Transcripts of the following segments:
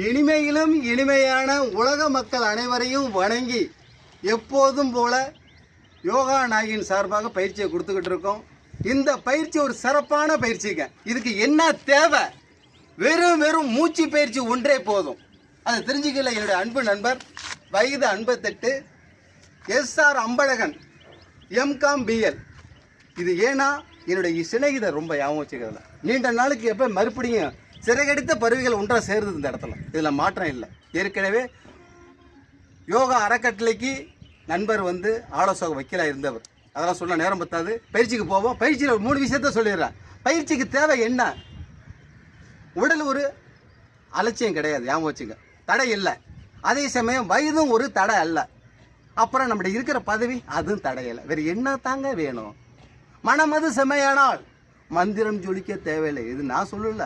இனிமையிலும் இனிமையான உலக மக்கள் அனைவரையும் வணங்கி எப்போதும் போல யோகா நாயின் சார்பாக பயிற்சியை கொடுத்துக்கிட்டு இருக்கோம். இந்த பயிற்சி ஒரு சிறப்பான பயிற்சிங்க. இதுக்கு என்ன தேவை? வெறும் மூச்சு பயிற்சி ஒன்றே போதும். அதை தெரிஞ்சுக்கல என்னுடைய அன்பு நண்பர் வயது 58 SR அம்பழகன் MCom BL. இது ஏன்னா என்னுடைய சிநேகிதர் ரொம்ப ஞாபகம் வச்சுக்கிறதுல நீண்ட நாளுக்கு எப்போ மறுபடியும் சிறகடித்த பருவிகள் ஒன்றாக சேருது இந்த இடத்துல. இதில் மாற்றம் இல்லை. ஏற்கனவே யோகா அறக்கட்டளைக்கு நண்பர் ஆலோசனை வைக்கலாக இருந்தவர். அதெல்லாம் சொல்ல நேரம் பத்தாது. பயிற்சிக்கு போவோம். பயிற்சியில் 3 விஷயத்த சொல்லிடுறேன். பயிற்சிக்கு தேவை என்ன? உடல் ஒரு அலட்சியம் கிடையாது, ஞாபகம் வச்சுங்க. தடை இல்லை. அதே சமயம் வயதும் ஒரு தடை அல்ல. அப்புறம் நம்முடைய இருக்கிற பதவி அதுவும் தடையில்லை. வேறு என்ன தாங்க வேணும்? மனமது செம்மையானால் மந்திரம் ஜொலிக்க தேவையில்லை. இது நான் சொல்லல,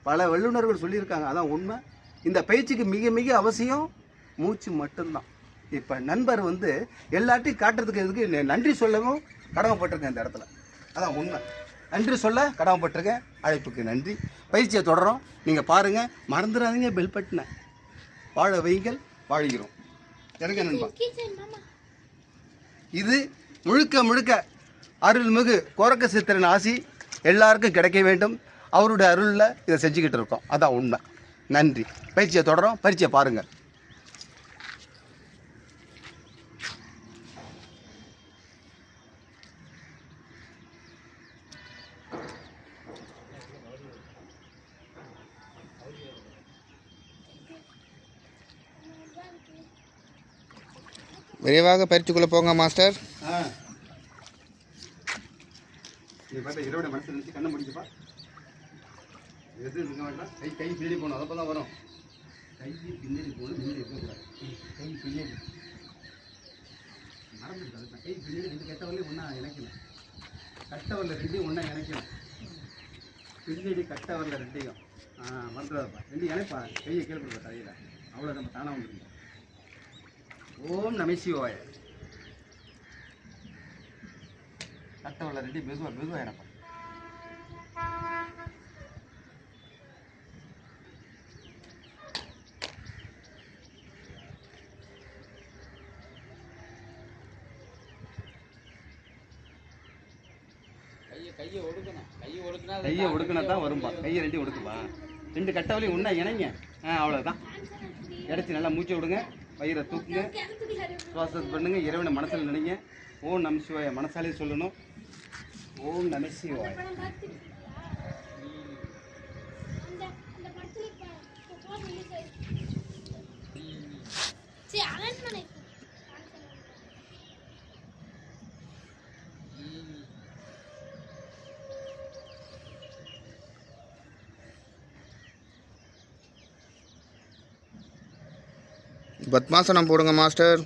பல வல்லுநர்கள் சொல்லியிருக்காங்க. அதான் உண்மை. இந்த பயிற்சிக்கு மிக மிக அவசியம் மூச்சு மட்டும்தான். இப்போ நண்பர் எல்லாத்தையும் காட்டுறதுக்கு எதுக்கு நன்றி சொல்லவும் கடமைப்பட்டிருக்கேன் இந்த இடத்துல. அதான் உண்மை. நன்றி சொல்ல கடமைப்பட்டிருக்கேன். அழைப்புக்கு நன்றி. பயிற்சியை தொடரும். நீங்கள் பாருங்கள், மறந்துடாதீங்க பெல் பட்டனை. வாழ வைங்கள், வாழ்கிறோம். எனக்கு நண்பா, இது முழுக்க முழுக்க அருள்மிகு கோரக்க சித்திரன் ஆசி எல்லாருக்கும் கிடைக்க வேண்டும். அவருடைய அருளில் இதை செஞ்சுக்கிட்டு இருக்கோம். அதான் உண்மை. நன்றி. பயிற்சியை தொடரும். பயிற்சியை பாருங்கள். விரைவாக பயிற்சிக்குள்ளே போங்க மாஸ்டர். இரவுடைய மனசு நினச்சி கண்ணை முடிச்சுப்பா. எது இருக்க வேண்டாம். கை பின்னாடி போகணும். அதப்போ தான் வரும். கை பின்னாடி போகணும். பின்னாடி இருக்கக்கூடாது. கை பின்னாடி மறந்துருக்காது. கை பின்னாடி 2 கட்டவரையும் ஒன்றா இணைக்கணும். கட்டவரில் 2 ஒன்றா இணைக்கணும். பின்னாடி கட்டவரில் 2 மறந்துடாதப்பா. 2 இணைப்பா. கையை கேள்விப்பா தலையில். அவ்வளோ நம்ம தானாக வந்துருக்கோம். ஓம் நம சிவாய. கட்டவரில் 2 மெதுவாக இணைப்பா. கையை ஒடுக்கினா தான் வரும்பா. கையை 2 ஒடுக்குப்பா. 2 கட்டவலையும் ஒன்றா இணைங்க. அவ்வளோதான். இடைச்சி நல்லா மூச்சு விடுங்க. வயிறை தூக்குங்க. சுவாசம் பண்ணுங்க. இறைவனை மனசில் நினைங்க. ஓம் நம சிவாய மனசாலே சொல்லணும். ஓம் நம சிவாய. பத்மாசனம் போடுங்க மாஸ்டர்.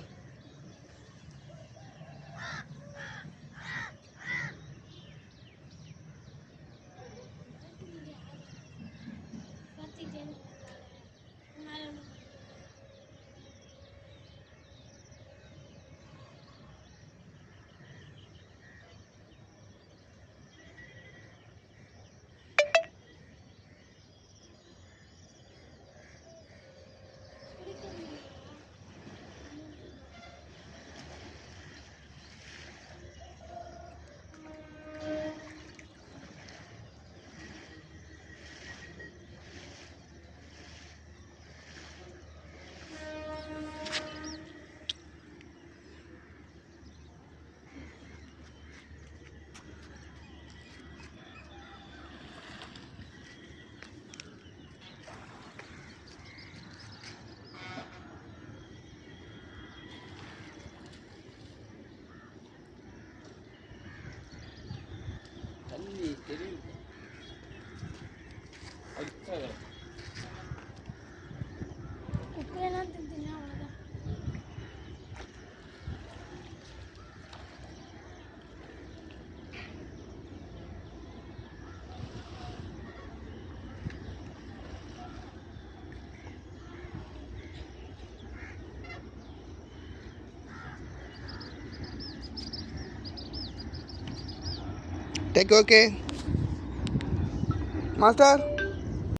Take okay. Master.